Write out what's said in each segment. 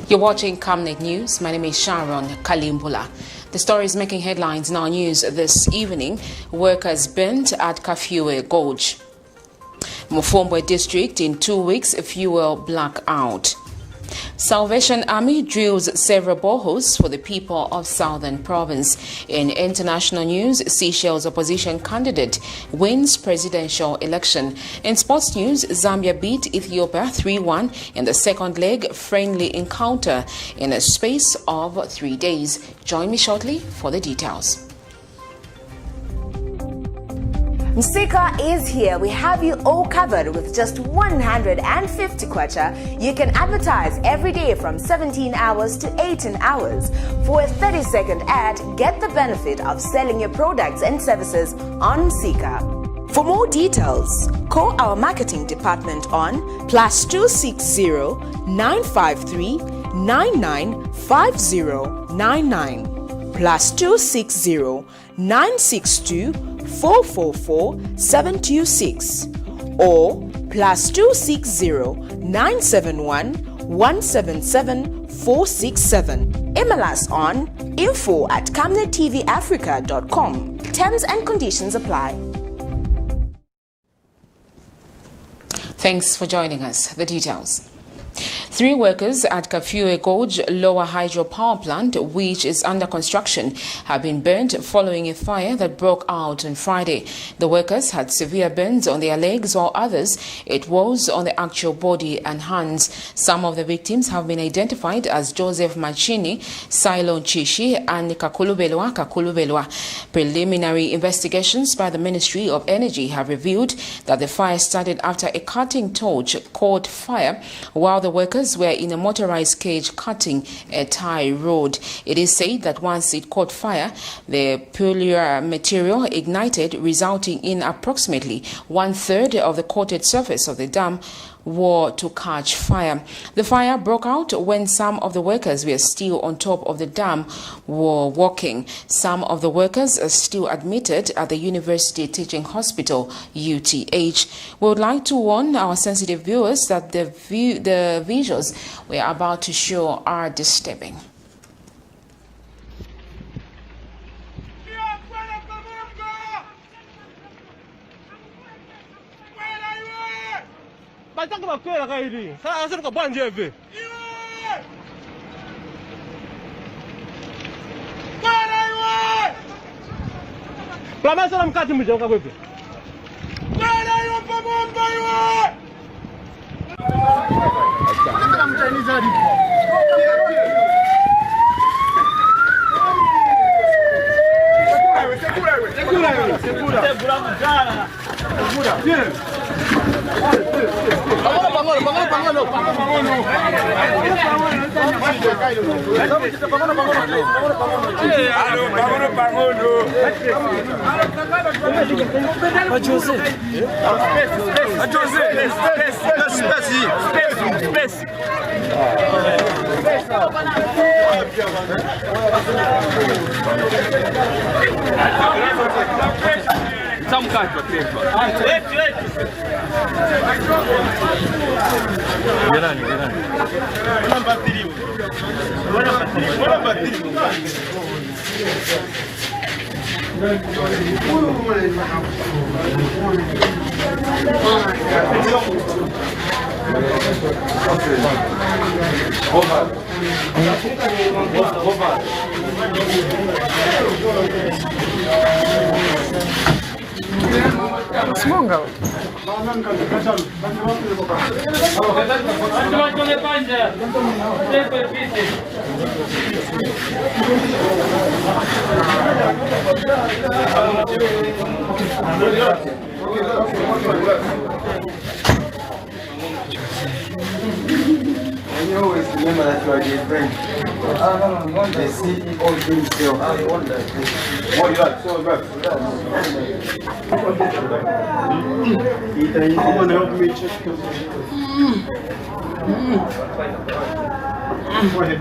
You're watching Camnet News. My name is Sharon Kalimbula. The story is making headlines in our news this evening. Workers burnt at KAFUE GORGE. MUFUMBWE district in 2 weeks fuel blackout. Salvation Army drills several boreholes for the people of Southern Province. In international news, Seychelles opposition candidate wins presidential election. In sports news, Zambia beat Ethiopia 3-1 in the second leg friendly encounter in a space of 3 days. Join me shortly for the details. Msika is here. We have you all covered with just 150 kwacha. You can advertise every day from 17 hours to 18 hours. For a 30-second ad, get the benefit of selling your products and services on Msika. For more details, call our marketing department on +260 953 995099 +260 962 444-726 or +260 971 177 467. Email us on info@camnettvafrica.com. Terms and conditions apply. Thanks for joining us. The details. 3 workers at KAFUE GORGE Lower Hydropower Plant, which is under construction, have been burnt following a fire that broke out on Friday. The workers had severe burns on their legs, while others, it was on the actual body and hands. Some of the victims have been identified as Joseph Machini, Silon Chishi, and Kakulubelwa. Preliminary investigations by the Ministry of Energy have revealed that the fire started after a cutting torch caught fire while the workers were in a motorized cage cutting a tie road. It is said that once it caught fire, the polymer material ignited, resulting in approximately 1/3 of the coated surface of the dam were to catch fire. The fire broke out when some of the workers were still on top of the dam were walking. Some of the workers are still admitted at the University Teaching Hospital, UTH. We would like to warn our sensitive viewers that the visuals we are about to show are disturbing. Bataka bakwela kaidi. Sasa tuko banje hivi. Kwela iwe. Plama sana mkati mjoka kwepe. Kwela iwe pamoja iwe. Nataka mchinese hadi. Sekura mjana. Sekura. Some kind of paper. Smonga. And you always remember that you are their friend. They see all things still. What do you like? So good. Ethan, you want to help me check? Forehead.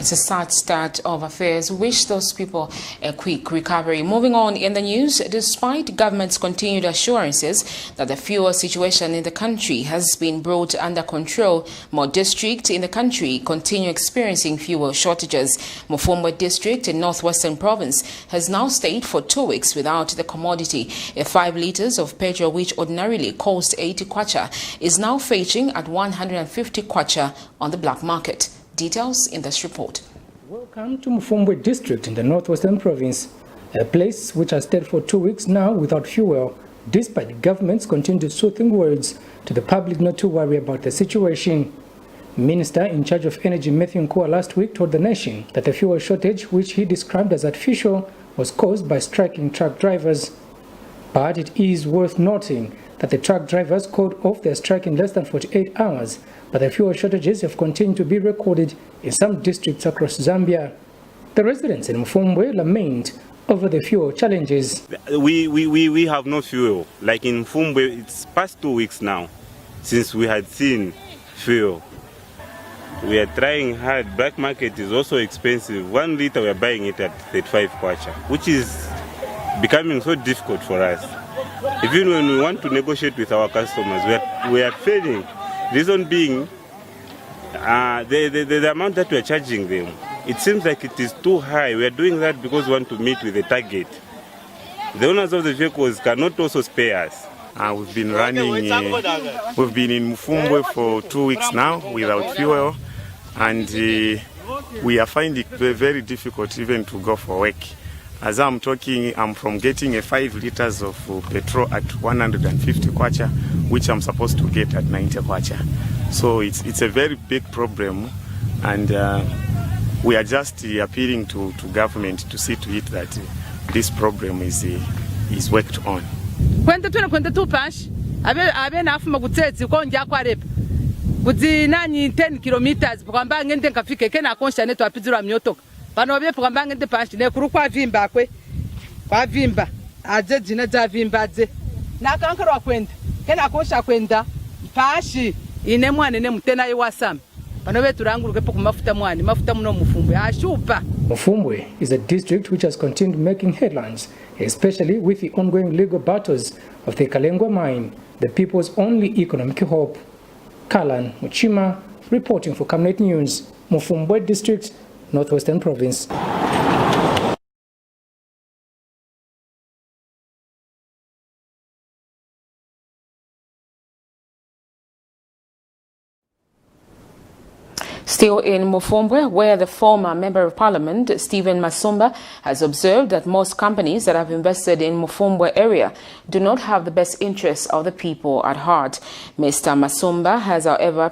It's a sad start of affairs. Wish those people a quick recovery. Moving on in the news, despite government's continued assurances that the fuel situation in the country has been brought under control, more districts in the country continue experiencing fuel shortages. MUFUMBWE district in northwestern province has now stayed for 2 weeks without the commodity. 5 liters of petrol, which ordinarily cost 80 kwacha, is now fetching at 150 kwacha on the black market. Details in this report. Welcome to MUFUMBWE district in the northwestern province, a place which has stayed for 2 weeks now without fuel, despite the government's continued soothing words to the public not to worry about the situation. Minister in charge of Energy Matthew Nkua last week told the nation that the fuel shortage, which he described as artificial, was caused by striking truck drivers. But it is worth noting that the truck drivers called off their strike in less than 48 hours, but the fuel shortages have continued to be recorded in some districts across Zambia. The residents in MUFUMBWE lament over the fuel challenges. We have no fuel. Like in MUFUMBWE, it's past 2 weeks now since we had seen fuel. We are trying hard. Black market is also expensive. 1 liter we are buying it at 35 kwacha, which is becoming so difficult for us. Even when we want to negotiate with our customers, we are failing. Reason being, the amount that we are charging them, it seems like it is too high. We are doing that because we want to meet with the target. The owners of the vehicles cannot also spare us. We've been running, we've been in MUFUMBWE for 2 weeks now without fuel, and we are finding it very difficult even to go for work. As I'm talking, I'm from getting 5 liters of petrol at 150 kwacha, which I'm supposed to get at 90 kwacha. So it's a very big problem, and we are just appealing to government to see to it that this problem is worked on. Kwenda 22 pash abe nafuma kutsetse konja kwarepa kuti nani 10 kilometers kwamba ngende ngafike kena konsha neto apizira mnyotoka pano be kwamba ngende pash ne kuru kwa vimba kwe kwa vimba aje dzina dza vimba dze nakankara kwenda kena konsha kwenda pashi ine mwana ne mutena iwasam pano be turanguruke po kumafuta mwana mafuta muno MUFUMBWE ashupa. MUFUMBWE is a district which has continued making headlines, especially with the ongoing legal battles of the Kalengwa mine, the people's only economic hope. Kalan Muchima reporting for Camnet News, MUFUMBWE district, northwestern province. Still in MUFUMBWE, where the former Member of Parliament, Stephen Masumba, has observed that most companies that have invested in MUFUMBWE area do not have the best interests of the people at heart. Mr. Masumba has, however,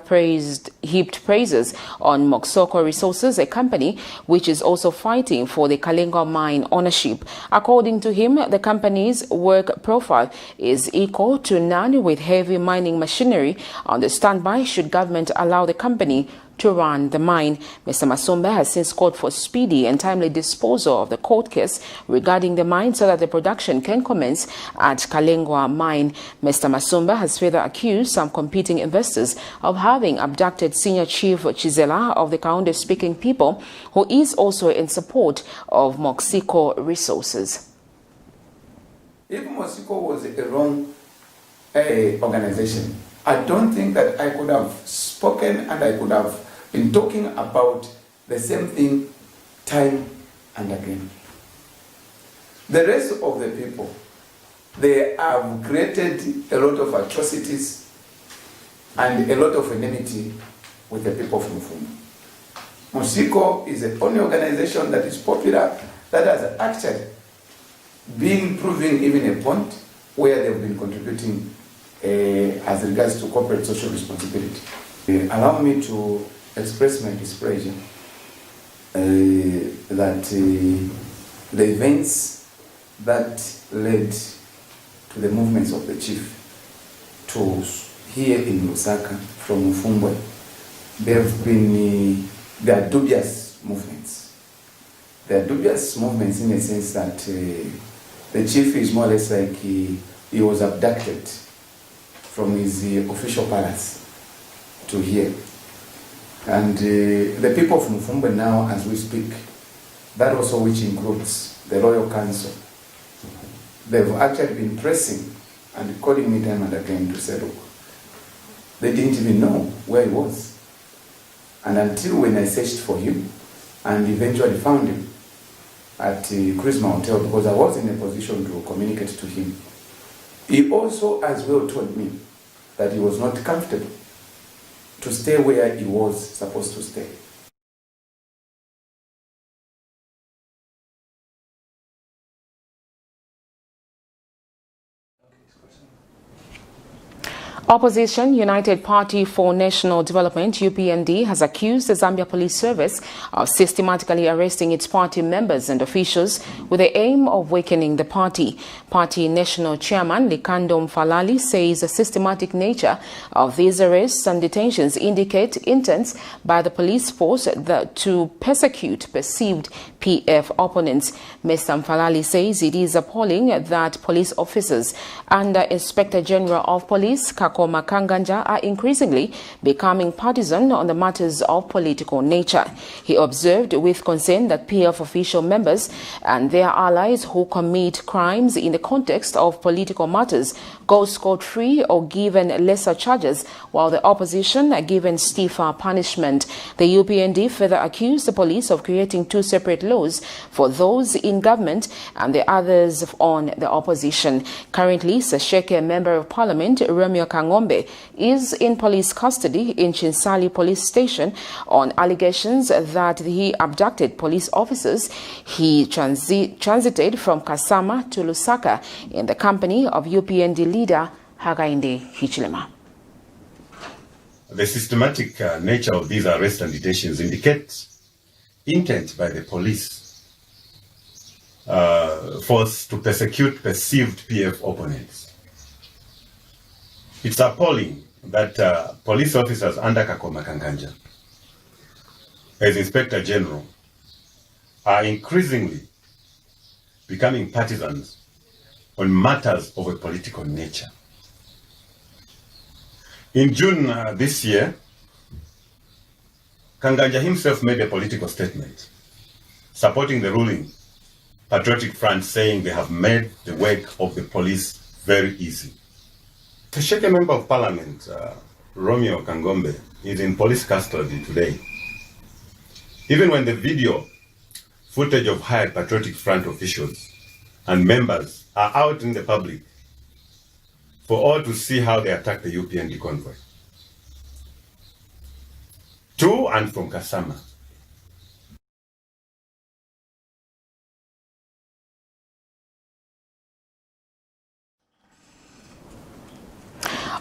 heaped praises on Moksoko Resources, a company which is also fighting for the Kalengwa mine ownership. According to him, the company's work profile is equal to none with heavy mining machinery on the standby should government allow the company to run the mine. Mr. Masumba has since called for speedy and timely disposal of the court case regarding the mine so that the production can commence at Kalengwa mine. Mr. Masumba has further accused some competing investors of having abducted Senior Chief Chizela of the Kaunde-speaking people, who is also in support of Moksiko Resources. If Moksiko was a wrong organization, I don't think that I could have spoken and I could have been talking about the same thing time and again. The rest of the people, they have created a lot of atrocities and a lot of enmity with the people from MUFUMBWE. Moksiko is the only organization that is popular that has actually been proving even a point where they've been contributing as regards to corporate social responsibility. Allow me to express my displeasure that the events that led to the movements of the chief to here in Lusaka from MUFUMBWE, they are dubious movements. They are dubious movements in a sense that the chief is more or less like he was abducted from his official palace to here. And the people of MUFUMBWE now, as we speak, that also which includes the Royal Council, they've actually been pressing and calling me time and again to say, look, they didn't even know where he was. And until when I searched for him and eventually found him at Charisma Hotel, because I was in a position to communicate to him, he also as well told me that he was not comfortable to stay where he was supposed to stay. Opposition United Party for National Development (UPND) has accused the Zambia Police Service of systematically arresting its party members and officials with the aim of weakening the party. Party National Chairman Likando Mfalali says the systematic nature of these arrests and detentions indicate intents by the police force to persecute perceived PF opponents. Mr. Mfalali says it is appalling that police officers under Inspector General of Police Kakoma Kanganja are increasingly becoming partisan on the matters of political nature. He observed with concern that PF official members and their allies who commit crimes in the context of political matters go scot-free or given lesser charges, while the opposition are given stiffer punishment. The UPND further accused the police of creating two separate laws for those in government and the others on the opposition. Currently, Sesheke Member of Parliament Romeo Kangombe is in police custody in Chinsali Police Station on allegations that he abducted police officers. He transited from Kasama to Lusaka in the company of UPND leader Hakainde Hichilema. The systematic nature of these arrests and detentions indicates intent by the police force to persecute perceived PF opponents. It's appalling that police officers under Kakoma Kanganja, as Inspector General, are increasingly becoming partisans on matters of a political nature. In June this year, Kanganja himself made a political statement supporting the ruling Patriotic Front, saying they have made the work of the police very easy. The Sheke Member of Parliament, Romeo Kangombe, is in police custody today. Even when the video footage of hired Patriotic Front officials and members are out in the public for all to see how they attack the UPND convoy to and from Kasama.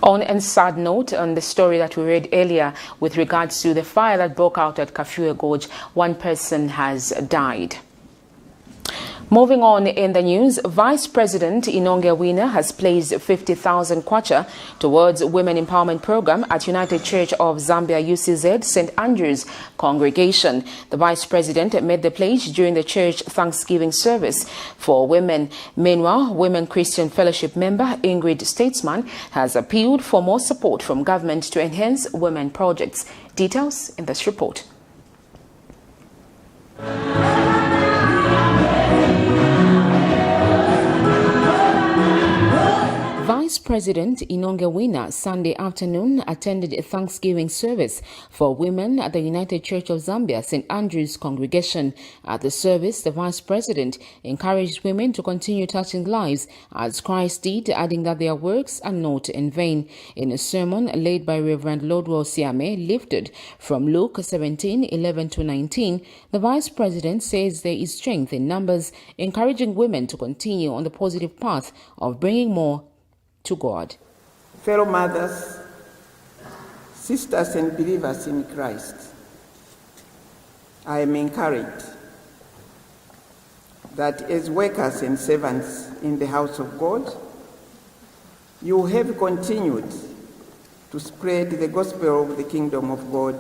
On a sad note, on the story that we read earlier with regards to the fire that broke out at KAFUE Gorge, one person has died. Moving on in the news, Vice President Inonge Wina has placed 50,000 kwacha towards Women Empowerment Program at United Church of Zambia UCZ St. Andrew's Congregation. The Vice President made the pledge during the church Thanksgiving service for women. Meanwhile, Women Christian Fellowship member Ingrid Statesman has appealed for more support from government to enhance women projects. Details in this report. Vice President Inonge Wina Sunday afternoon attended a Thanksgiving service for women at the United Church of Zambia St. Andrew's Congregation. At the service, the Vice President encouraged women to continue touching lives as Christ did, adding that their works are not in vain. In a sermon led by Reverend Lordwell Siame, lifted from Luke 17:11-19, the Vice President says there is strength in numbers, encouraging women to continue on the positive path of bringing more to God. Fellow mothers, sisters and believers in Christ, I am encouraged that as workers and servants in the house of God, you have continued to spread the gospel of the kingdom of God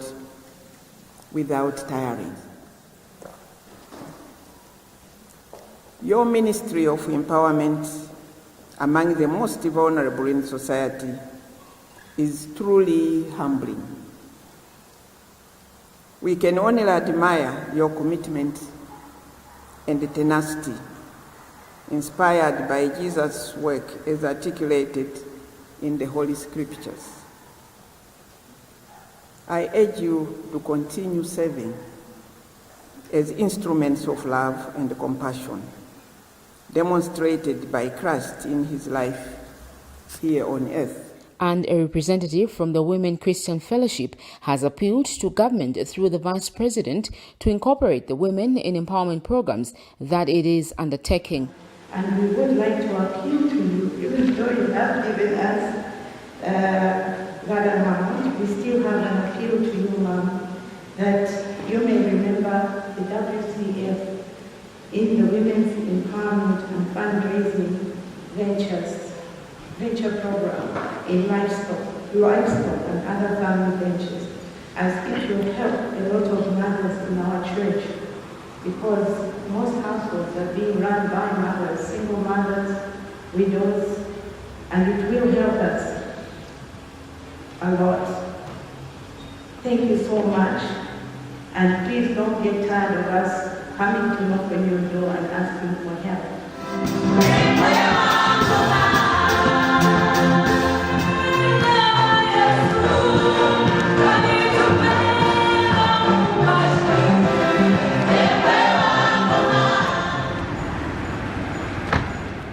without tiring. Your ministry of empowerment among the most vulnerable in society is truly humbling. We can only admire your commitment and tenacity, inspired by Jesus' work as articulated in the Holy Scriptures. I urge you to continue serving as instruments of love and compassion, demonstrated by Christ in his life here on earth. And a representative from the Women Christian Fellowship has appealed to government through the Vice President to incorporate the women in empowerment programs that it is undertaking. And we would like to appeal to you, even though you have given us that amount, we still have an appeal to you, Ma'am, that you may remember the WCF in the Women's Empowerment and Fundraising venture program in livestock and other family ventures, as it will help a lot of mothers in our church, because most households are being run by mothers, single mothers, widows, and it will help us a lot. Thank you so much, and please don't get tired of us coming to knock on your door and asking for help.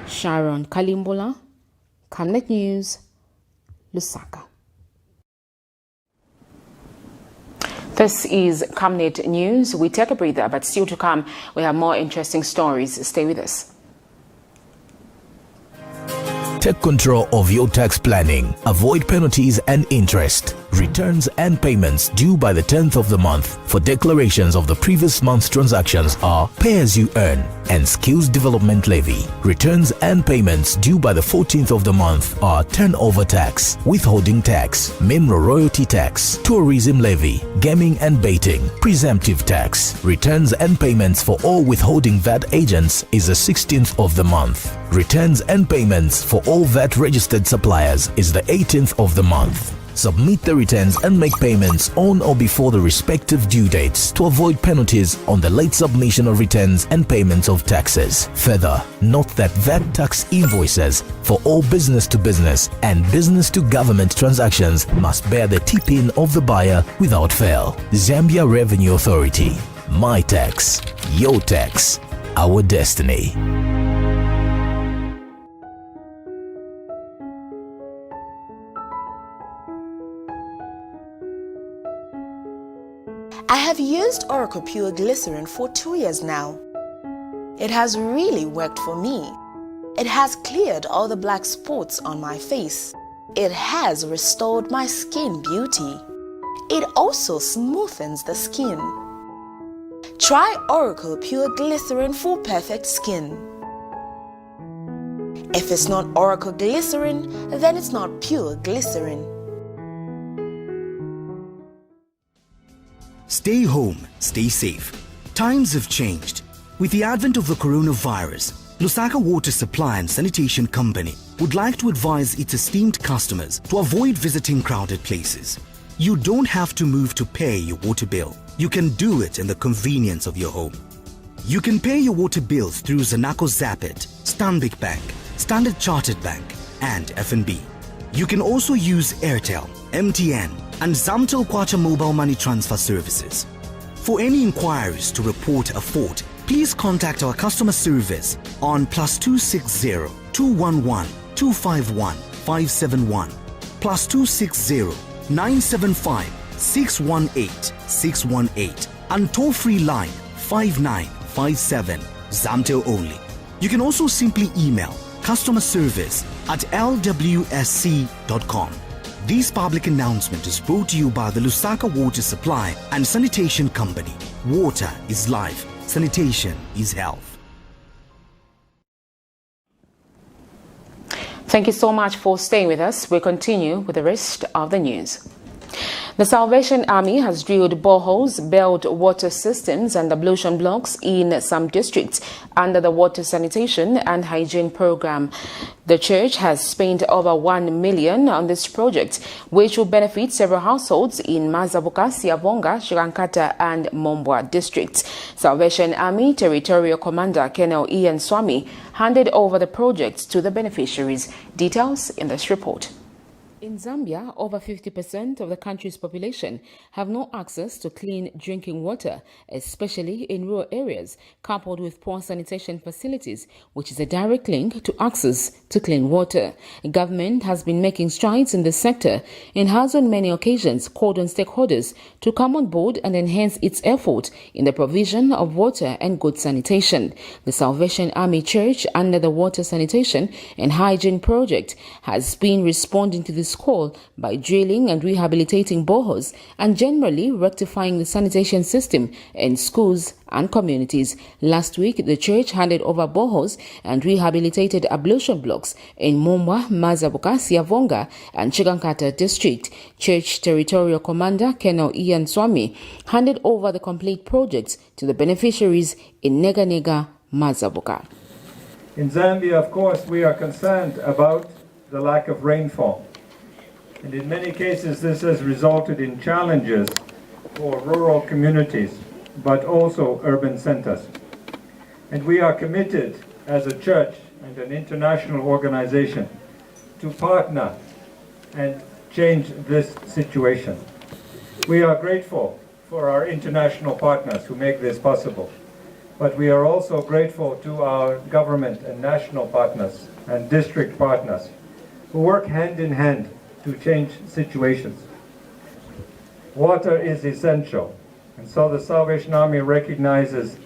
Sharon Kalimbola, Camnet News, Lusaka. This is Camnet News. We take a breather, but still to come, we have more interesting stories. Stay with us. Take control of your tax planning. Avoid penalties and interest. Returns and payments due by the 10th of the month for declarations of the previous month's transactions are pay as you earn and skills development levy. Returns and payments due by the 14th of the month are turnover tax, withholding tax, mineral royalty tax, tourism levy, gaming and baiting, presumptive tax. Returns and payments for all withholding VAT agents is the 16th of the month. Returns and payments for all VAT registered suppliers is the 18th of the month. Submit the returns and make payments on or before the respective due dates to avoid penalties on the late submission of returns and payments of taxes. Further, note that VAT tax invoices for all business-to-business and business-to-government transactions must bear the tip-in of the buyer without fail. Zambia Revenue Authority. My tax, your tax, our destiny. I have used Oracle Pure Glycerin for 2 years now. It has really worked for me. It has cleared all the black spots on my face. It has restored my skin beauty. It also smoothens the skin. Try Oracle Pure Glycerin for perfect skin. If it's not Oracle Glycerin, then it's not pure glycerin. Stay home, stay safe. Times have changed. With the advent of the coronavirus, Lusaka Water Supply and Sanitation Company would like to advise its esteemed customers to avoid visiting crowded places. You don't have to move to pay your water bill. You can do it in the convenience of your home. You can pay your water bills through Zanaco Zapit, Stanbic Bank, Standard Chartered Bank, and FNB. You can also use Airtel, MTN, and Zamtel Kwacha mobile money transfer services. For any inquiries to report a fault, please contact our customer service on +260 211 251 571, +260 975 618 618, and toll-free line 5957, Zamtel only. You can also simply email customer service@lwsc.com. This public announcement is brought to you by the Lusaka Water Supply and Sanitation Company. Water is life. Sanitation is health. Thank you so much for staying with us. We continue with the rest of the news. The Salvation Army has drilled boreholes, built water systems and ablution blocks in some districts under the Water Sanitation and Hygiene Program. The church has spent over 1 million on this project, which will benefit several households in Mazabuka, Siavonga, Shirankata and MUFUMBWE districts. Salvation Army Territorial Commander Colonel Ian Swami handed over the project to the beneficiaries. Details in this report. In Zambia, over 50% of the country's population have no access to clean drinking water, especially in rural areas, coupled with poor sanitation facilities, which is a direct link to access to clean water. Government has been making strides in this sector and has on many occasions called on stakeholders to come on board and enhance its effort in the provision of water and good sanitation. The Salvation Army Church, under the Water Sanitation and Hygiene Project, has been responding to this call by drilling and rehabilitating boreholes and generally rectifying the sanitation system in schools and communities. Last week, the church handed over boreholes and rehabilitated ablution blocks in MUFUMBWE, Mazabuka, Siavonga and Chigankata district. Church Territorial Commander Colonel Ian Swami handed over the complete projects to the beneficiaries in Nega, Mazabuka. In Zambia, of course, we are concerned about the lack of rainfall. And in many cases, this has resulted in challenges for rural communities, but also urban centers. And we are committed as a church and an international organization to partner and change this situation. We are grateful for our international partners who make this possible, but we are also grateful to our government and national partners and district partners who work hand in hand to change situations. Water is essential, and so the Salvation Army recognizes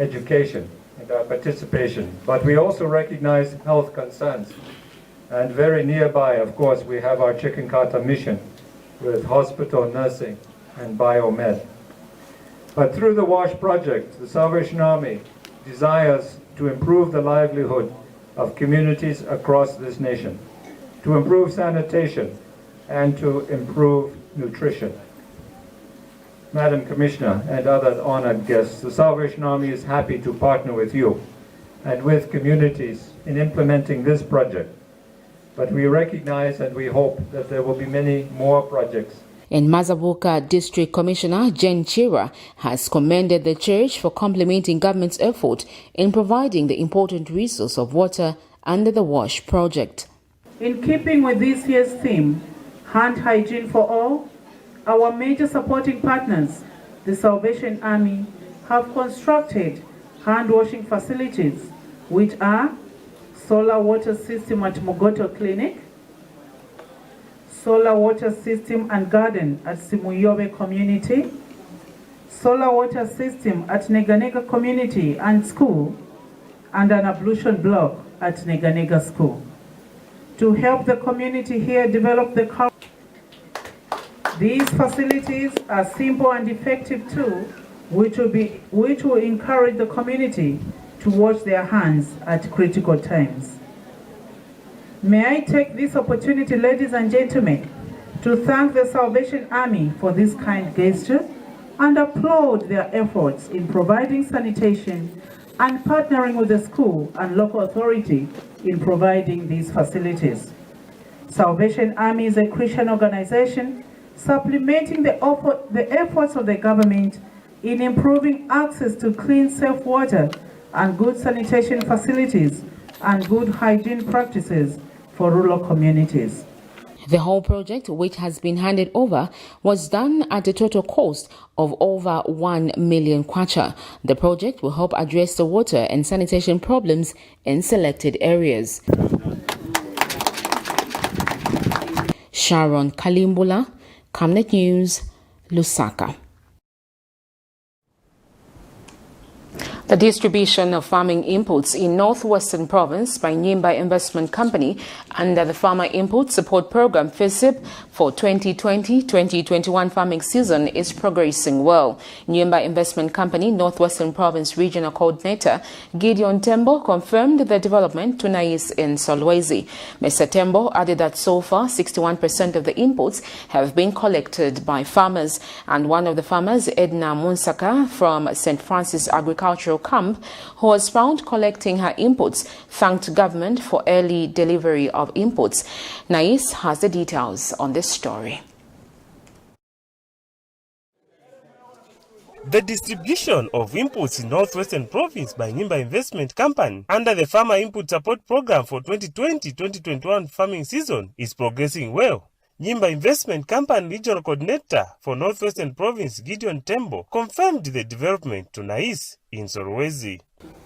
education and our participation, but we also recognize health concerns. And very nearby, of course, we have our Chigankata mission with hospital, nursing, and biomed. But through the WASH project, the Salvation Army desires to improve the livelihood of communities across this nation, to improve sanitation, and to improve nutrition. Madam Commissioner and other honored guests, the Salvation Army is happy to partner with you and with communities in implementing this project. But we recognize and we hope that there will be many more projects. In Mazabuka, District Commissioner Jen Chira has commended the church for complementing government's effort in providing the important resource of water under the WASH project. In keeping with this year's theme, Hand Hygiene for All, our major supporting partners, the Salvation Army, have constructed hand washing facilities, which are solar water system at Mogoto Clinic, solar water system and garden at Simuyobe Community, solar water system at Neganega Community and School, and an ablution block at Neganega School. To help the community here develop the culture. These facilities are simple and effective too, which will encourage the community to wash their hands at critical times. May I take this opportunity, ladies and gentlemen, to thank the Salvation Army for this kind gesture and applaud their efforts in providing sanitation and partnering with the school and local authority in providing these facilities. Salvation Army is a Christian organization supplementing the efforts of the government in improving access to clean, safe water and good sanitation facilities and good hygiene practices for rural communities. The whole project, which has been handed over, was done at a total cost of over 1 million kwacha. The project will help address the water and sanitation problems in selected areas. Sharon Kalimbula, Camnet News, Lusaka. The distribution of farming inputs in Northwestern Province by Nyimba Investment Company under the Farmer Input Support Program FISIP for 2020-2021 farming season is progressing well. Nyimba Investment Company Northwestern Province Regional Coordinator Gideon Tembo confirmed the development to Nais in Solwezi. Mr. Tembo added that so far 61% of the inputs have been collected by farmers, and one of the farmers, Edna Munsaka from St. Francis Agricultural Camp, who was found collecting her inputs, thanked government for early delivery of inputs. Nais has the details on this story. The distribution of inputs in Northwestern Province by Nyimba Investment Company under the Farmer Input Support Program for 2020-2021 farming season is progressing well. Nyimba Investment Company Regional Coordinator for Northwestern Province Gideon Tembo confirmed the development to Nais in Solwezi.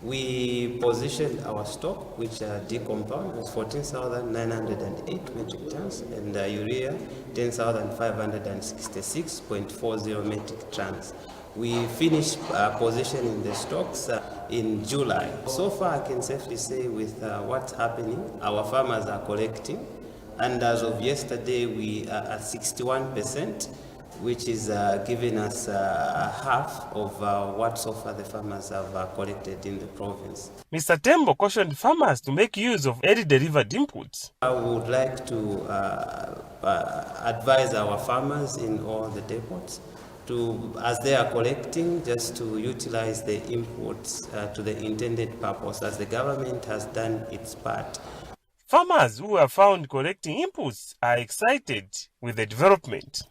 We positioned our stock, which decompound, was 14,908 metric tons, and urea 10,566.40 metric tons. We finished positioning the stocks in July. So far, I can safely say with what's happening, our farmers are collecting. And as of yesterday, we are at 61%, which is giving us half of what so far the farmers have collected in the province. Mr. Tembo cautioned farmers to make use of early delivered inputs. I would like to advise our farmers in all the depots to, as they are collecting, just to utilize the inputs to the intended purpose, as the government has done its part. Farmers who are found collecting inputs are excited with the development.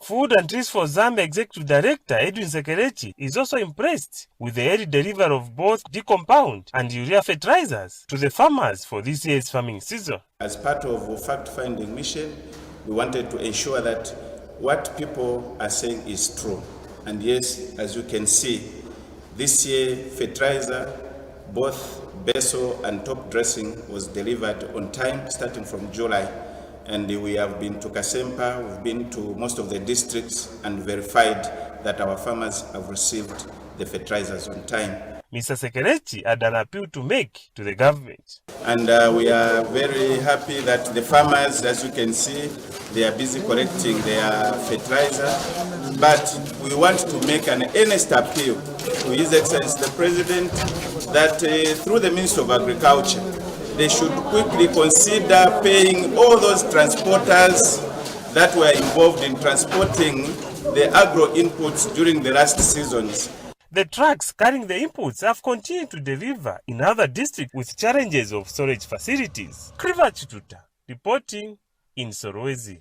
Food and Trees for Zambia Executive Director Edwin Sekerechi is also impressed with the early delivery of both decompound and urea fertilizers to the farmers for this year's farming season. As part of a fact-finding mission, we wanted to ensure that what people are saying is true. And yes, as you can see, this year fertilizer, both basil and top dressing, was delivered on time starting from July. And we have been to Kasempa, we've been to most of the districts and verified that our farmers have received the fertilizers on time. Mr. Sekerechi had an appeal to make to the government. And we are very happy that the farmers, as you can see, they are busy collecting their fertilizer. But we want to make an earnest appeal to His Excellency the President that through the Minister of Agriculture, they should quickly consider paying all those transporters that were involved in transporting the agro inputs during the last seasons. The trucks carrying the inputs have continued to deliver in other districts with challenges of storage facilities. Kriva Chituta reporting in Solwezi.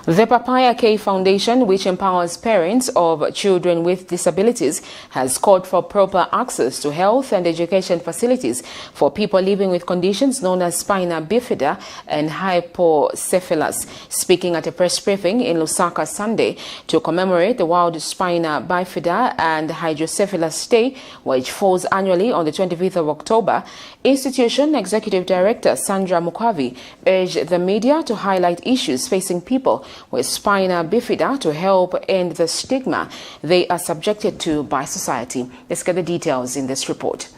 The Papaya K Foundation, which empowers parents of children with disabilities, has called for proper access to health and education facilities for people living with conditions known as spina bifida and hypocephalus. Speaking at a press briefing in Lusaka Sunday to commemorate the World Spina Bifida and Hydrocephalus Day, which falls annually on the 25th of October, Institution Executive Director Sandra Mukwavi urged the media to highlight issues facing people with spina bifida to help end the stigma they are subjected to by society. Let's get the details in this report.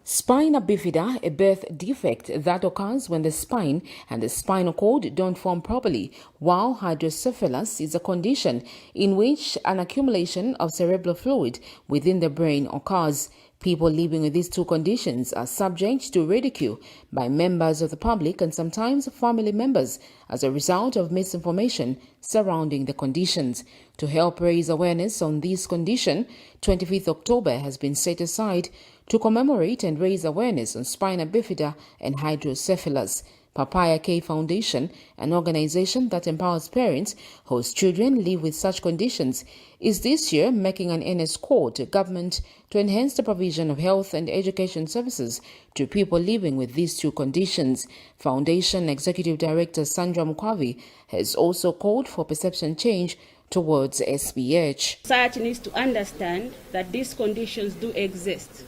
Spina bifida, a birth defect that occurs when the spine and the spinal cord don't form properly, while hydrocephalus is a condition in which an accumulation of cerebral fluid within the brain occurs. People living with these two conditions are subject to ridicule by members of the public and sometimes family members as a result of misinformation surrounding the conditions. To help raise awareness on this condition, 25th October has been set aside to commemorate and raise awareness on spina bifida and hydrocephalus. Papaya K Foundation, an organization that empowers parents whose children live with such conditions, is this year making an earnest call to government to enhance the provision of health and education services to people living with these two conditions. Foundation Executive Director Sandra Mukwavi has also called for perception change towards SBH. Society needs to understand that these conditions do exist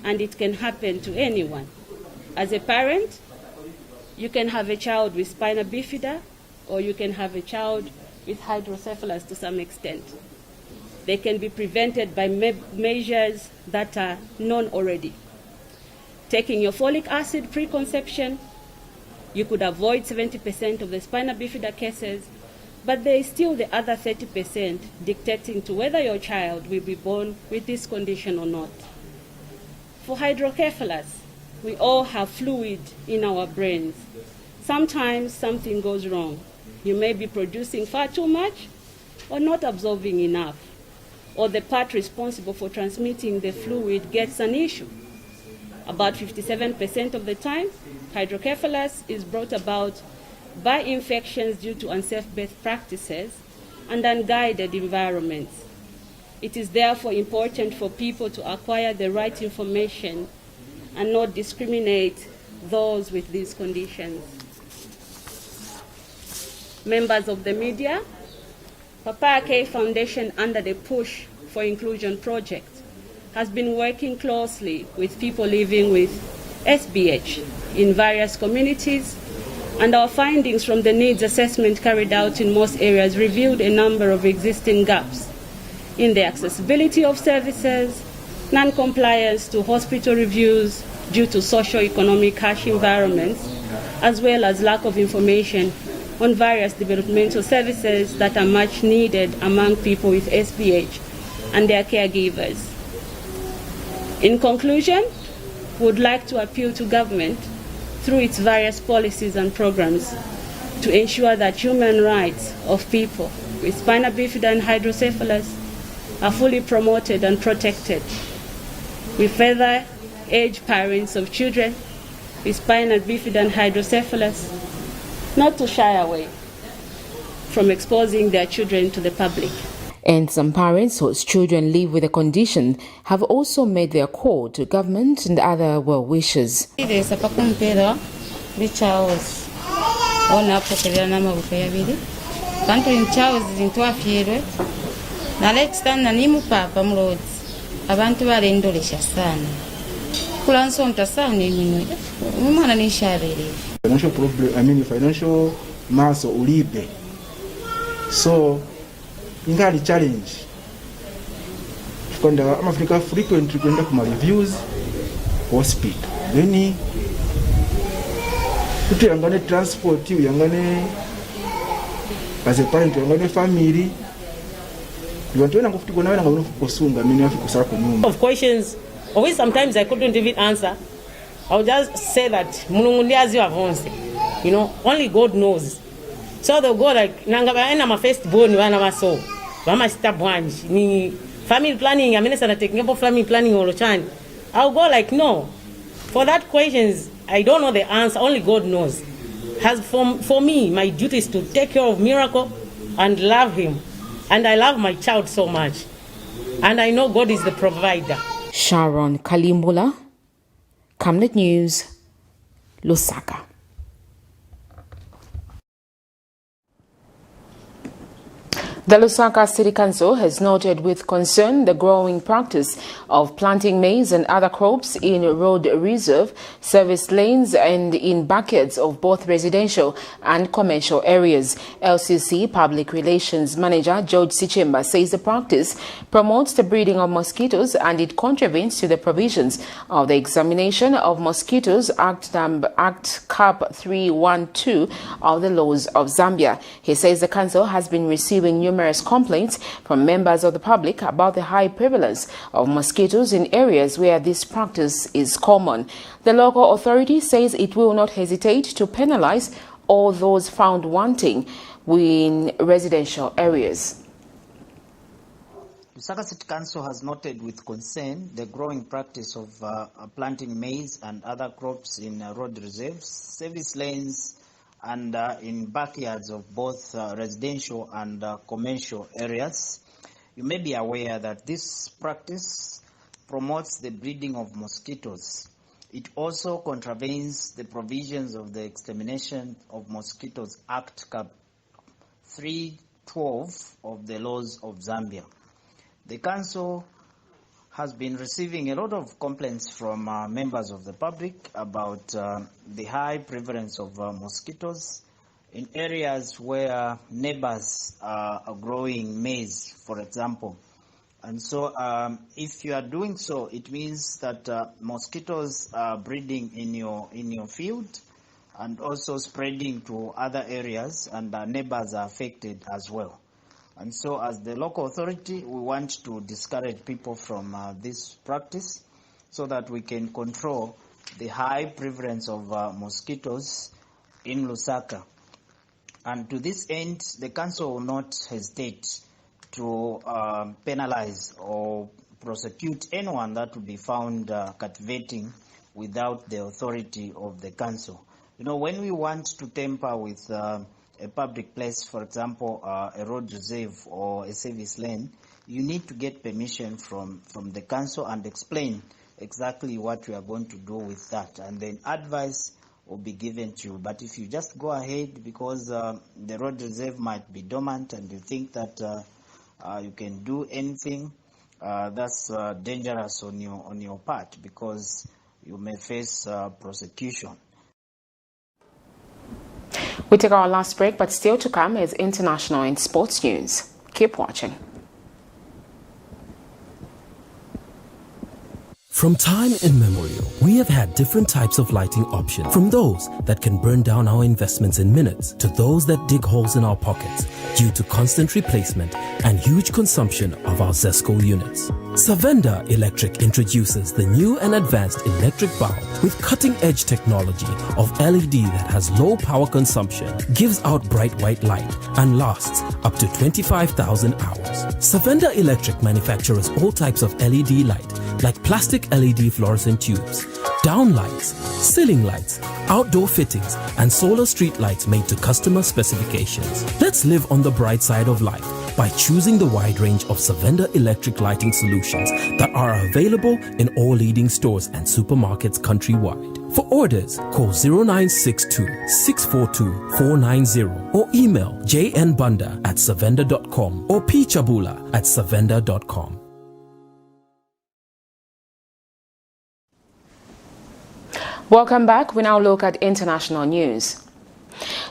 and it can happen to anyone. As a parent, you can have a child with spina bifida or you can have a child with hydrocephalus to some extent. They can be prevented by measures that are known already. Taking your folic acid pre-conception, you could avoid 70% of the spina bifida cases, but there is still the other 30% dictating to whether your child will be born with this condition or not. For hydrocephalus, we all have fluid in our brains. Sometimes something goes wrong. You may be producing far too much or not absorbing enough, or the part responsible for transmitting the fluid gets an issue. About 57% of the time, hydrocephalus is brought about by infections due to unsafe birth practices and unguided environments. It is therefore important for people to acquire the right information and not discriminate those with these conditions. Members of the media, Papa K Foundation, under the Push for Inclusion project, has been working closely with people living with SBH in various communities, and our findings from the needs assessment carried out in most areas revealed a number of existing gaps in the accessibility of services, non-compliance to hospital reviews due to socio-economic harsh environments, as well as lack of information on various developmental services that are much needed among people with SBH and their caregivers. In conclusion, we would like to appeal to government through its various policies and programs to ensure that human rights of people with spina bifida and hydrocephalus are fully promoted and protected. We further urge parents of children with spina bifida and hydrocephalus not to shy away from exposing their children to the public. And some parents whose children live with the condition have also made their call to government and other well-wishers. Financial problem, financial mass or libe. So, ingali challenge. Kwenda Africa frequently kwenda kuma reviews hospital. Then kuti yangane transport, yangane as a parent, yangane family. Of questions, always sometimes I couldn't even answer. I would just say that you know, only God knows. So they'll go like nanga my first born so mama stabwanji ni family planning, I mean taking up family planning all the time. I'll go like no. For that questions I don't know the answer, only God knows. As for me, my duty is to take care of Miracle and love him. And I love my child so much. And I know God is the provider. Sharon Kalimbula, Camnet News, Lusaka. The Lusaka City Council has noted with concern the growing practice of planting maize and other crops in road reserve, service lanes and in backyards of both residential and commercial areas. LCC Public Relations Manager George Sichemba says the practice promotes the breeding of mosquitoes and it contravenes to the provisions of the Examination of Mosquitoes Act Cap 312 of the laws of Zambia. He says the council has been receiving numerous complaints from members of the public about the high prevalence of mosquitoes in areas where this practice is common. The local authority says it will not hesitate to penalize all those found wanting in residential areas. Lusaka City Council has noted with concern the growing practice of planting maize and other crops in road reserves, service lanes, and in backyards of both residential and commercial areas. You may be aware that this practice promotes the breeding of mosquitoes. It also contravenes the provisions of the Extermination of Mosquitoes Act Cap 312 12 of the laws of Zambia. The Council has been receiving a lot of complaints from members of the public about the high prevalence of mosquitoes in areas where neighbors are growing maize, for example. And so if you are doing so, it means that mosquitoes are breeding in your field and also spreading to other areas, and neighbors are affected as well. And so as the local authority, we want to discourage people from this practice so that we can control the high prevalence of mosquitoes in Lusaka. And to this end, the Council will not hesitate to penalize or prosecute anyone that will be found cultivating without the authority of the Council. You know, when we want to tamper with a public place, for example, a road reserve or a service lane, you need to get permission from the Council and explain exactly what you are going to do with that. And then advice will be given to you. But if you just go ahead because the road reserve might be dormant and you think that you can do anything, that's dangerous on your part, because you may face prosecution. We take our last break, but still to come is international and sports news. Keep watching. From time immemorial, we have had different types of lighting options, from those that can burn down our investments in minutes to those that dig holes in our pockets due to constant replacement and huge consumption of our ZESCO units. Savenda Electric introduces the new and advanced electric bulb with cutting-edge technology of LED that has low power consumption, gives out bright white light, and lasts up to 25,000 hours. Savenda Electric manufactures all types of LED light, like plastic LED fluorescent tubes, down lights, ceiling lights, outdoor fittings, and solar street lights made to customer specifications. Let's live on the bright side of life by choosing the wide range of Savenda electric lighting solutions that are available in all leading stores and supermarkets countrywide. For orders, call 0962 642 490 or email jnbunda@savenda.com or pchabula@savenda.com. Welcome back. We now look at international news.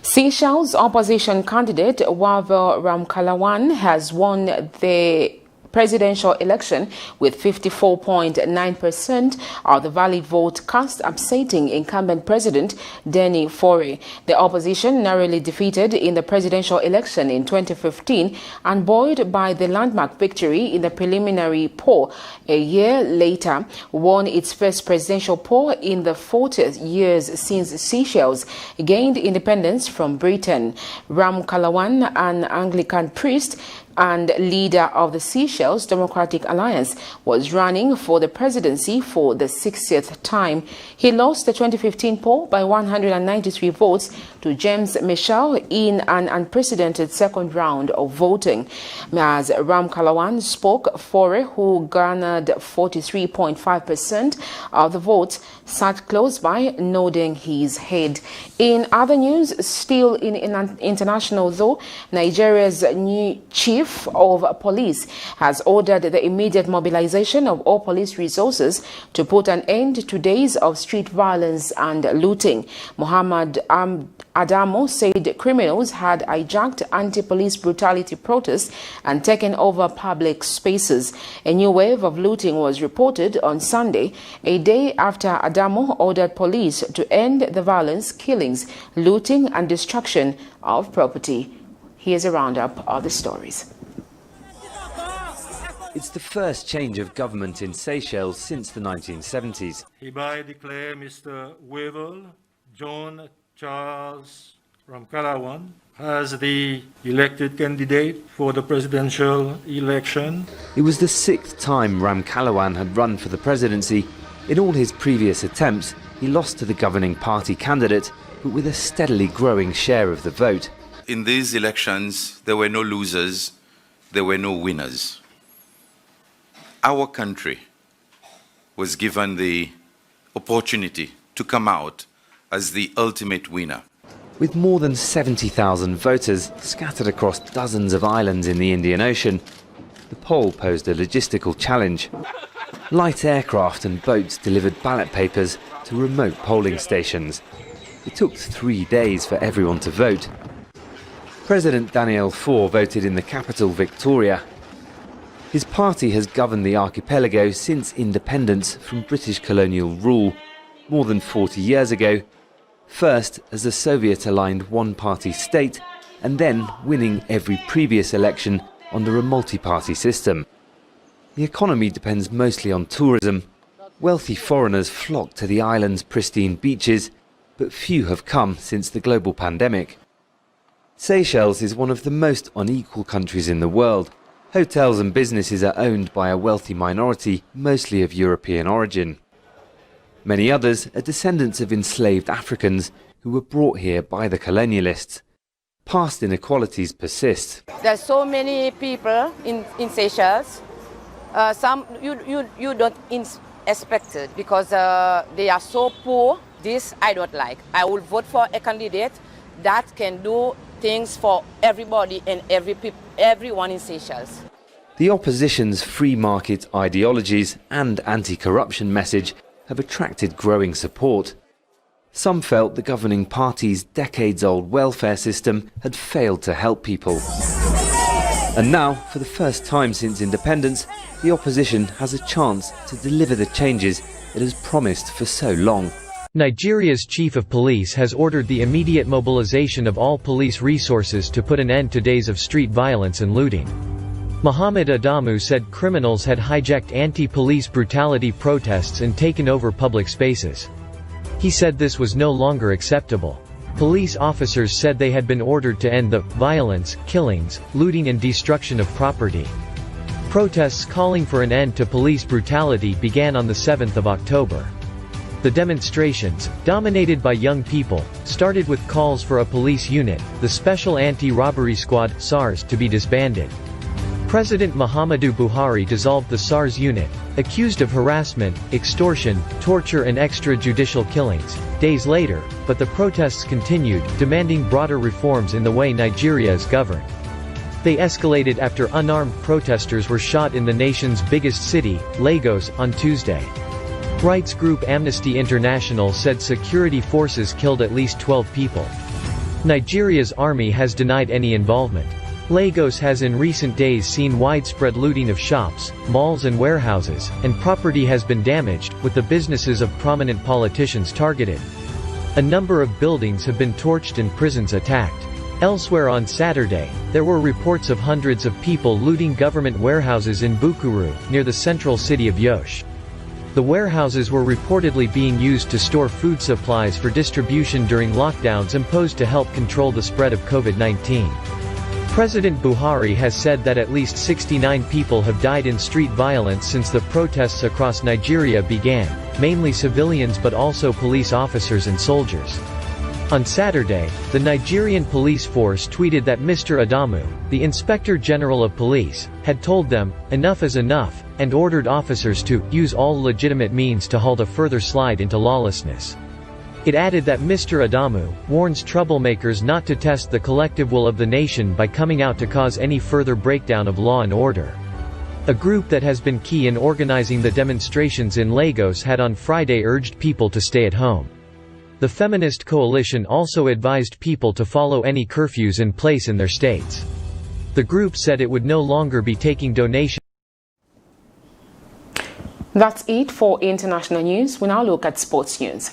Seychelles opposition candidate Wavel Ramkalawan has won the presidential election with 54.9% of the valid vote cast, upsetting incumbent President Denis Faure. The opposition narrowly defeated in the presidential election in 2015 and buoyed by the landmark victory in the preliminary poll a year later, won its first presidential poll in the 40 years since Seychelles gained independence from Britain. Ramkalawan, an Anglican priest and leader of the Seychelles Democratic Alliance, was running for the presidency for the 60th time. He lost the 2015 poll by 193 votes to James Michel in an unprecedented second round of voting. As Ramkalawan spoke, Faure, who garnered 43.5% of the votes, sat close by, nodding his head. In other news, still in international though, Nigeria's new chief of police has ordered the immediate mobilization of all police resources to put an end to days of street violence and looting. Muhammad Adamo said criminals had hijacked anti-police brutality protests and taken over public spaces. A new wave of looting was reported on Sunday, a day after Adamo ordered police to end the violence, killings, looting and destruction of property. Here's a roundup of the stories. It's the first change of government in Seychelles since the 1970s. Hereby declare Mr. Wavel John Charles Ramkalawan as the elected candidate for the presidential election. It was the 6th time Ramkalawan had run for the presidency. In all his previous attempts, he lost to the governing party candidate, but with a steadily growing share of the vote. In these elections, there were no losers, there were no winners. Our country was given the opportunity to come out as the ultimate winner. With more than 70,000 voters scattered across dozens of islands in the Indian Ocean, the poll posed a logistical challenge. Light aircraft and boats delivered ballot papers to remote polling stations. It took 3 days for everyone to vote. President Daniel Faure voted in the capital, Victoria. His party has governed the archipelago since independence from British colonial rule, more than 40 years ago, first as a Soviet-aligned one-party state, and then winning every previous election under a multi-party system. The economy depends mostly on tourism. Wealthy foreigners flock to the island's pristine beaches, but few have come since the global pandemic. Seychelles is one of the most unequal countries in the world. Hotels and businesses are owned by a wealthy minority, mostly of European origin. Many others are descendants of enslaved Africans who were brought here by the colonialists. Past inequalities persist. There's so many people in Seychelles. Some you don't expect it because they are so poor. This I don't like. I will vote for a candidate that can do things for everybody and everyone in Seychelles. The opposition's free market ideologies and anti-corruption message have attracted growing support. Some felt the governing party's decades-old welfare system had failed to help people. And now, for the first time since independence, the opposition has a chance to deliver the changes it has promised for so long. Nigeria's chief of police has ordered the immediate mobilization of all police resources to put an end to days of street violence and looting. Mohammed Adamu said criminals had hijacked anti-police brutality protests and taken over public spaces. He said this was no longer acceptable. Police officers said they had been ordered to end the violence, killings, looting and destruction of property. Protests calling for an end to police brutality began on the 7th of October. The demonstrations, dominated by young people, started with calls for a police unit, the Special Anti-Robbery Squad (SARS), to be disbanded. President Muhammadu Buhari dissolved the SARS unit, accused of harassment, extortion, torture and extrajudicial killings, days later, but the protests continued, demanding broader reforms in the way Nigeria is governed. They escalated after unarmed protesters were shot in the nation's biggest city, Lagos, on Tuesday. Rights group Amnesty International said security forces killed at least 12 people. Nigeria's army has denied any involvement. Lagos has in recent days seen widespread looting of shops, malls and warehouses, and property has been damaged, with the businesses of prominent politicians targeted. A number of buildings have been torched and prisons attacked. Elsewhere on Saturday, there were reports of hundreds of people looting government warehouses in Bukuru, near the central city of Yosh. The warehouses were reportedly being used to store food supplies for distribution during lockdowns imposed to help control the spread of COVID-19. President Buhari has said that at least 69 people have died in street violence since the protests across Nigeria began, mainly civilians but also police officers and soldiers. On Saturday, the Nigerian police force tweeted that Mr. Adamu, the Inspector General of Police, had told them, "Enough is enough," and ordered officers to use all legitimate means to halt a further slide into lawlessness. It added that Mr. Adamu warns troublemakers not to test the collective will of the nation by coming out to cause any further breakdown of law and order. A group that has been key in organizing the demonstrations in Lagos had on Friday urged people to stay at home. The feminist coalition also advised people to follow any curfews in place in their states. The group said it would no longer be taking donations. That's it for international news. We now look at sports news.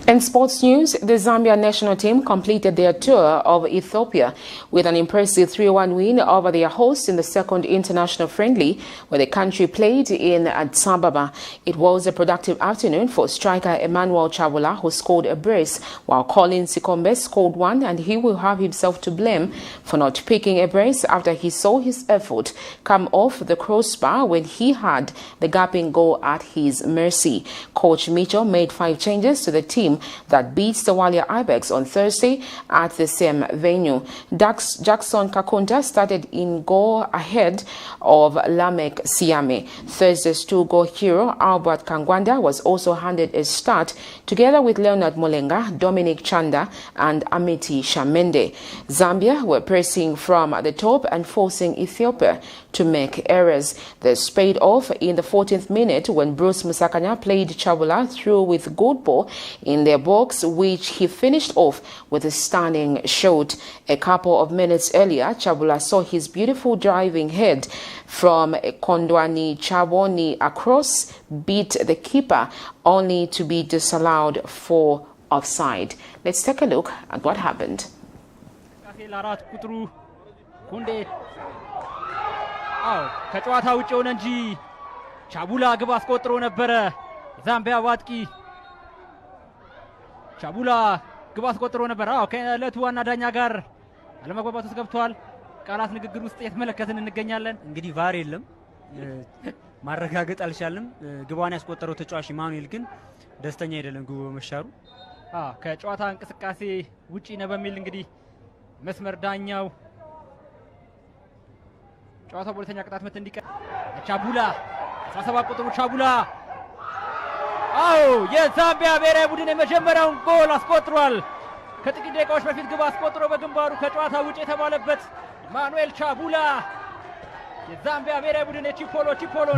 In sports news, the Zambia national team completed their tour of Ethiopia with an impressive 3-1 win over their hosts in the second international friendly, where the country played in Addis Ababa. It was a productive afternoon for striker Emmanuel Chabola, who scored a brace, while Colin Sikombe scored one, and he will have himself to blame for not picking a brace after he saw his effort come off the crossbar when he had the gaping goal at his mercy. Coach Mitchell made 5 changes to the team team that beat Somalia Ibex on Thursday at the same venue. Jackson Kakunta started in goal ahead of Lamek Siame. Thursday's two-goal hero Albert Kangwanda was also handed a start together with Leonard Molenga, Dominic Chanda and Amiti Shamende. Zambia were pressing from the top and forcing Ethiopia to make errors. This paid off in the 14th minute when Bruce Musakanya played Chabula through with good ball in their box, which he finished off with a stunning shot. A couple of minutes earlier, Chabula saw his beautiful driving head from Kondwani Chaboni across, beat the keeper, only to be disallowed for offside. Let's take a look at what happened. ከጨዋታ ውጭ ሆነ እንጂ ቻቡላ ግብ አስቆጥሮ ነበረ። ዛምቢያ ዋጥቂ ቻቡላ ግብ አስቆጥሮ ነበር። ከዕለቱ ዋና ዳኛ ጋር አለመግባባት ውስጥ ገብቷል። ቃላት ንግግር ውስጥ የተመለከትን እንገኛለን። እንግዲህ ቫር የለም፣ ማረጋገጥ አልቻለም። ግቧን ያስቆጠረው ተጫዋች ማኑኤል ግን ደስተኛ አይደለም ግቡ በመሻሩ። ከጨዋታ እንቅስቃሴ ውጪ ነው በሚል እንግዲህ መስመር ዳኛው ጨዋታው በሁለተኛ ቅጣት ምት እንዲቀር ቻቡላ 17 ቁጥሩ ቻቡላ የዛምቢያ ብሔራዊ ቡድን የመጀመሪያውን ጎል አስቆጥሯል። ከጥቂት ደቂቃዎች በፊት ግብ አስቆጥሮ በግንባሩ ከጨዋታ ውጪ የተባለበት ማኑኤል ቻቡላ የዛምቢያ ብሔራዊ ቡድን ቺፖሎን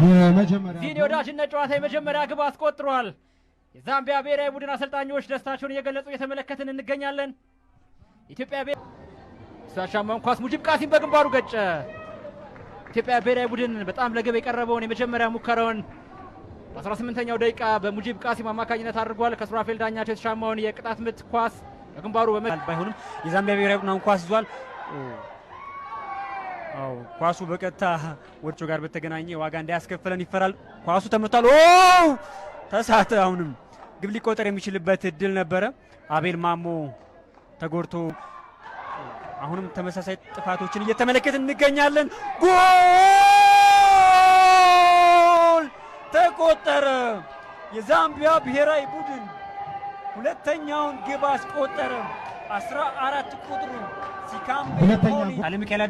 ዚኒ ወዳጅነት ጨዋታ የመጀመሪያ ግብ አስቆጥሯል። የዛምቢያ ብሔራዊ ቡድን አሰልጣኞች ደስታቸውን እየገለጹ እየተመለከትን እንገኛለን። ኢትዮጵያ ሳሻማን ኳስ ሙጂብ ቃሲም በግንባሩ ገጨ። ኢትዮጵያ ብሔራዊ ቡድን በጣም ለግብ የቀረበውን የመጀመሪያ ሙከራውን በ18ኛው ደቂቃ በሙጂብ ቃሲም አማካኝነት አድርጓል። ከሱራፌል ዳኛቸው የተሻማውን የቅጣት ምት ኳስ በግንባሩ ባይሆንም የዛምቢያ ብሔራዊ ቡድን ኳስ ይዟል። ኳሱ በቀጥታ ወርጮ ጋር በተገናኘ ዋጋ እንዳያስከፍለን ይፈራል። ኳሱ ተመቷል። ተሳተ። አሁንም ግብ ሊቆጠር የሚችልበት እድል ነበረ። አቤል ማሞ ተጎድቶ አሁንም ተመሳሳይ ጥፋቶችን እየተመለከትን እንገኛለን። ጎል ተቆጠረ። የዛምቢያ ብሔራዊ ቡድን ሁለተኛውን ግብ አስቆጠረ። 14 ቁጥሩ ሲካምቤ ኃይለሚካኤል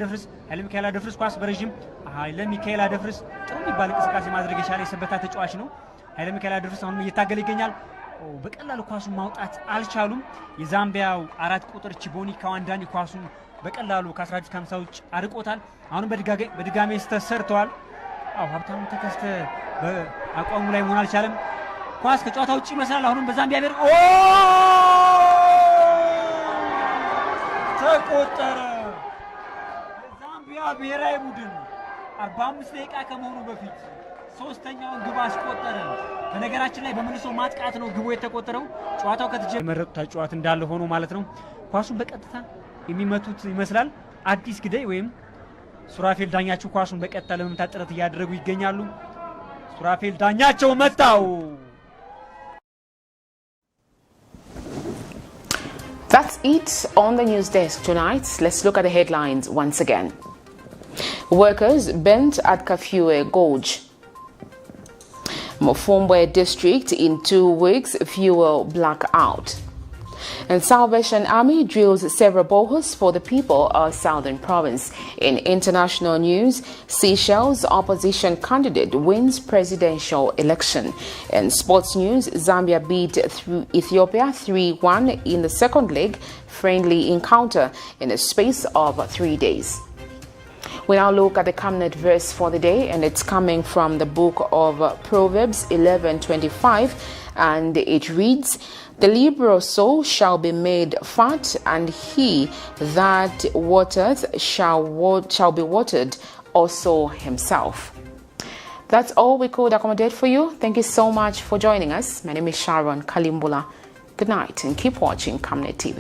አደፍርስ ኳስ በረጅም ኃይለሚካኤል አደፍርስ ጥሩ የሚባል እንቅስቃሴ ማድረግ የቻለ የሰበታ ተጫዋች ነው። ኃይለሚካኤል አደፍርስ አሁንም እየታገለ ይገኛል። በቀላሉ ኳሱን ማውጣት አልቻሉም። የዛምቢያው 4 ቁጥር ቺቦኒ ካዋንዳኒ ኳሱን በቀላሉ ከ1150 ውጭ አርቆታል። አሁንም በድጋሜ ተሰርተዋል። ሀብታሙ ተከስተ በአቋሙ ላይ መሆን አልቻለም። ኳስ ከጨዋታ ውጭ ይመስላል። አሁንም በዛምቢያ ብሔር ተቆጠረ። የዛምቢያ ብሔራዊ ቡድን 45 ደቂቃ ከመሆኑ በፊት ሶስተኛውን ግብ አስቆጠረ። በነገራችን ላይ በመልሶ ማጥቃት ነው ግቡ የተቆጠረው። ጨዋታው ከተጀመረ የመረጡት ተጫዋች እንዳለ ሆኖ ማለት ነው። ኳሱን በቀጥታ የሚመቱት ይመስላል። አዲስ ግዳይ ወይም ሱራፌል ዳኛቸው ኳሱን በቀጥታ ለመምታት ጥረት እያደረጉ ይገኛሉ። ሱራፌል ዳኛቸው መታው። That's it on the news desk tonight. Let's look at the headlines once again. Workers burnt at KAFUE GORGE. MUFUMBWE district in 2 weeks fuel blackout. And Salvation Army drills several boreholes for the people of Southern Province. In international news, Seychelles opposition candidate wins presidential election. In sports news, Zambia beat Ethiopia 3-1 in the second leg friendly encounter in the space of 3 days. We now look at the Camnet verse for the day, and it's coming from the book of Proverbs 11:25, and it reads, "The liberal soul shall be made fat, and he that watereth shall be watered also himself." That's all we could accommodate for you. Thank you so much for joining us. My name is Sharon Kalimbula. Good night, and keep watching Camnet TV.